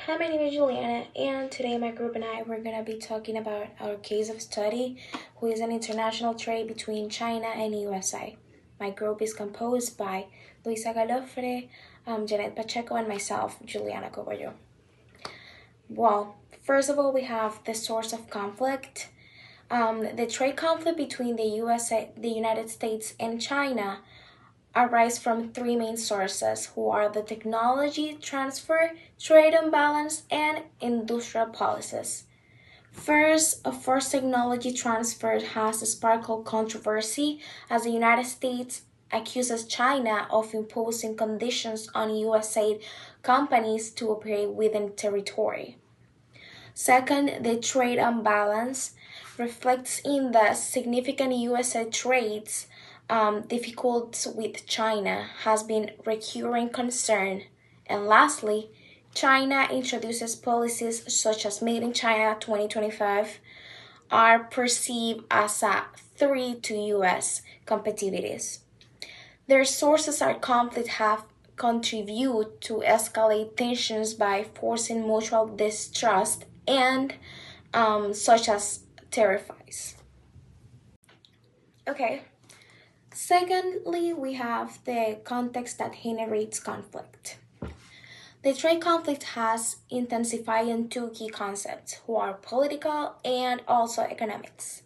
Hi, my name is Juliana, and today my group and I were going to be talking about our case of study, who is an international trade between China and USA. My group is composed by Luisa Galofre, Janet Pacheco, and myself, Juliana Coballo. Well, first of all, we have the source of conflict. The trade conflict between the USA, the United States, and China arise from three main sources, who are the technology transfer, trade imbalance, and industrial policies. First, a forced technology transfer has sparked controversy as the United States accuses China of imposing conditions on USA companies to operate within territory. Second, the trade imbalance reflects in the significant USA trades difficulties with China has been recurring concern. And lastly, China introduces policies such as Made in China 2025 are perceived as a threat to US competitiveness. Their sources are conflict have contribute to escalate tensions by forcing mutual distrust and such as terrifies. Okay. Secondly, we have the context that generates conflict. The trade conflict has intensified in two key concepts, who are political and also economics.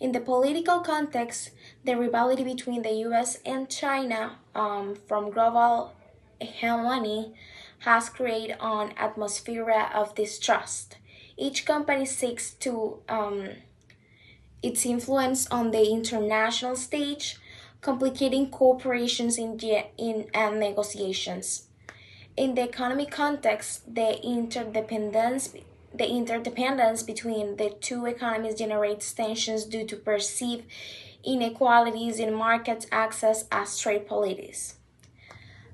In the political context, the rivalry between the US and China from global hegemony has created an atmosphere of distrust. Each company seeks to its influence on the international stage, complicating cooperations in negotiations. In the economic context, the interdependence between the two economies generates tensions due to perceived inequalities in market access as trade policies.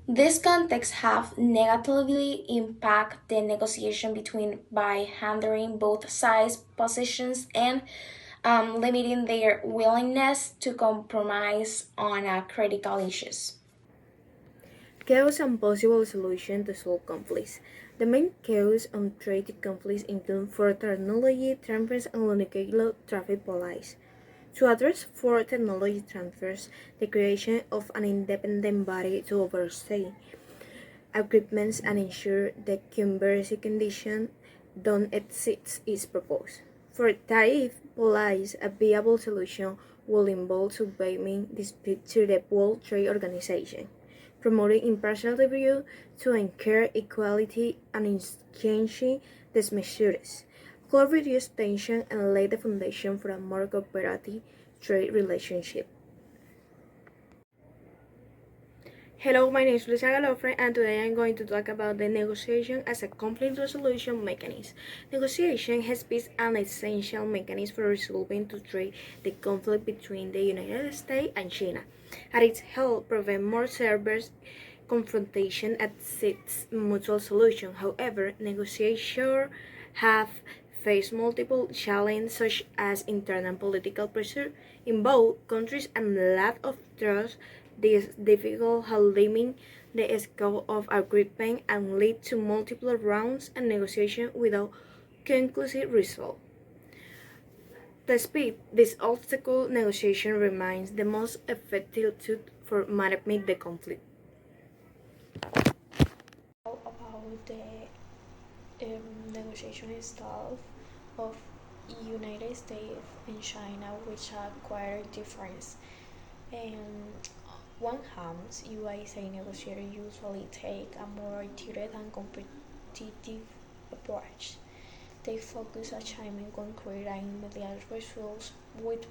These contexts have negatively impacted the negotiation between by hindering both sides' positions and limiting their willingness to compromise on critical issues. Chaos and possible solution to solve conflicts. The main cause on trade conflicts include for technology transfers and unequal traffic policies. To address for technology transfers, the creation of an independent body to oversee agreements and ensure that conversion conditions don't exist is proposed. For tariff policies, a viable solution will involve submitting disputes to the World Trade Organization, promoting impartial review to ensure equality and exchanging these measures could reduce tension and lay the foundation for a more cooperative trade relationship. Hello, my name is Luisa Galofre, and today I'm going to talk about the negotiation as a conflict resolution mechanism. Negotiation has been an essential mechanism for resolving to trade the conflict between the United States and China, and it helps prevent more severe confrontation and seeks mutual solution. However, negotiators have faced multiple challenges such as internal political pressure in both countries and lack of trust. This difficult has limited the scope of agreement and lead to multiple rounds and negotiations without conclusive result. Despite this obstacle, negotiation remains the most effective tool for managing the conflict. About the negotiation style of United States and China, which are quite different. Um, one hand, USA negotiators usually take a more iterative and competitive approach. They focus achieving concrete and immediate results with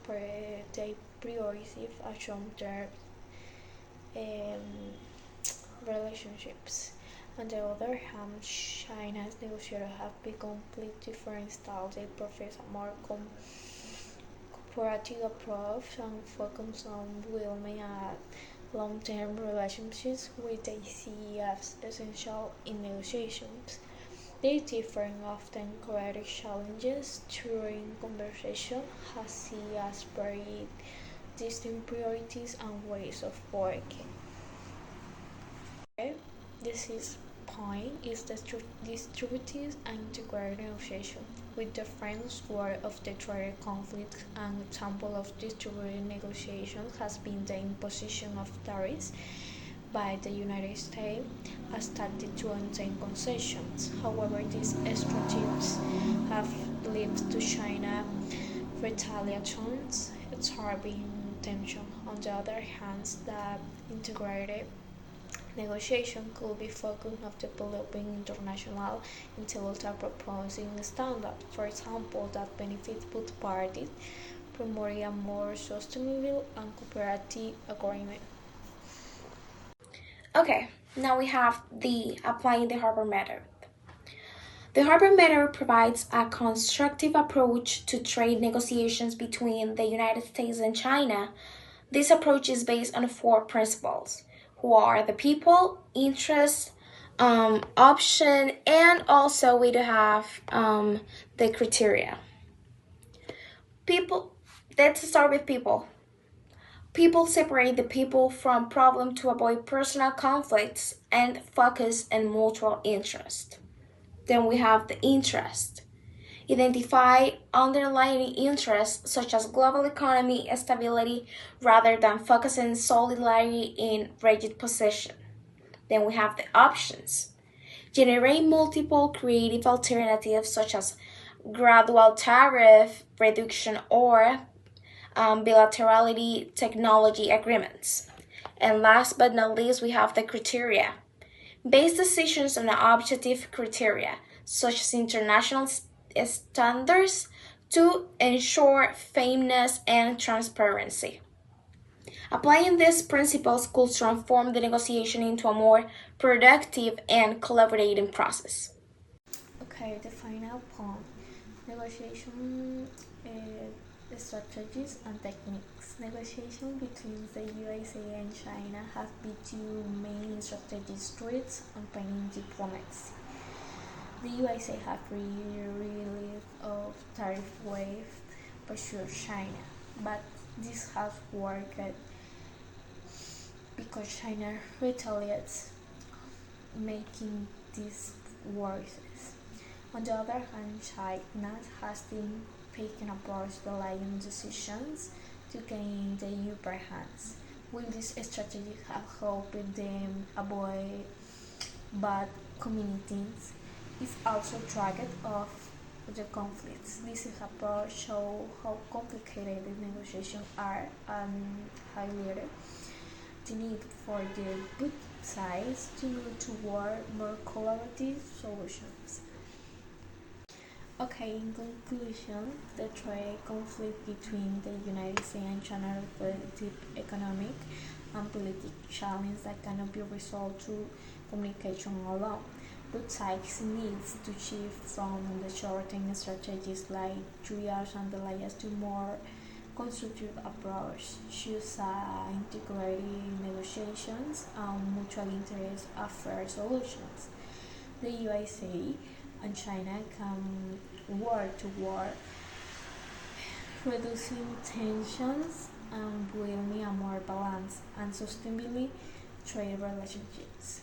they prioritize a long-term um, relationships. On the other hand, China's negotiators have become completely different styles. They profess a more cooperative approach and focus on building a long-term relationships, which they see as essential in negotiations. They differ often create challenges during conversation, as see as very distinct priorities and ways of working. Okay? This is point is the distributive and integrated negotiation. With the framework of the trade conflict, an example of distributed negotiations has been the imposition of tariffs by the United States as tactic to obtain concessions. However, these strategies have led to China retaliations, starving tension. On the other hand, the integrated negotiation could be focused on developing international intellectual proposing standards, for example, that benefit both parties, promoting a more sustainable and cooperative agreement. Okay, now we have the applying the Harvard method. The Harvard method provides a constructive approach to trade negotiations between the United States and China. This approach is based on four principles, who are the people, interest, option, and also we do have the criteria. People, let's start with people. People separate the people from problem to avoid personal conflicts and focus on mutual interest. Then we have the interest. Identify underlying interests such as global economy stability rather than focusing solely in rigid position. Then we have the options. Generate multiple creative alternatives such as gradual tariff reduction or bilaterality technology agreements. And last but not least, we have the criteria. Base decisions on objective criteria, such as international standards, to ensure fairness and transparency. Applying these principles could transform the negotiation into a more productive and collaborating process. Okay, the final point negotiation strategies and techniques. Negotiation between the USA and China have been two main strategic threats accompanying diplomacy. The USA have relief of tariff wave pressured China, but this has worked because China retaliates, making this worse. On the other hand, China has been taking approach relying decisions to gain the upper hands. Will this strategy have helped them avoid bad communities? It's also target of the conflicts. This approach shows how complicated the negotiations are and highlighted the need for the both sides to work more collaborative solutions. Okay, in conclusion, the trade conflict between the United States and China reflects deep economic and political challenges that cannot be resolved through communication alone. Both sides need to shift from the short-term strategies like triage and delays to more constructive approach, choose integrated negotiations and mutual interest fair solutions. The USA and China can work toward reducing tensions and building a more balanced and sustainable trade relationships.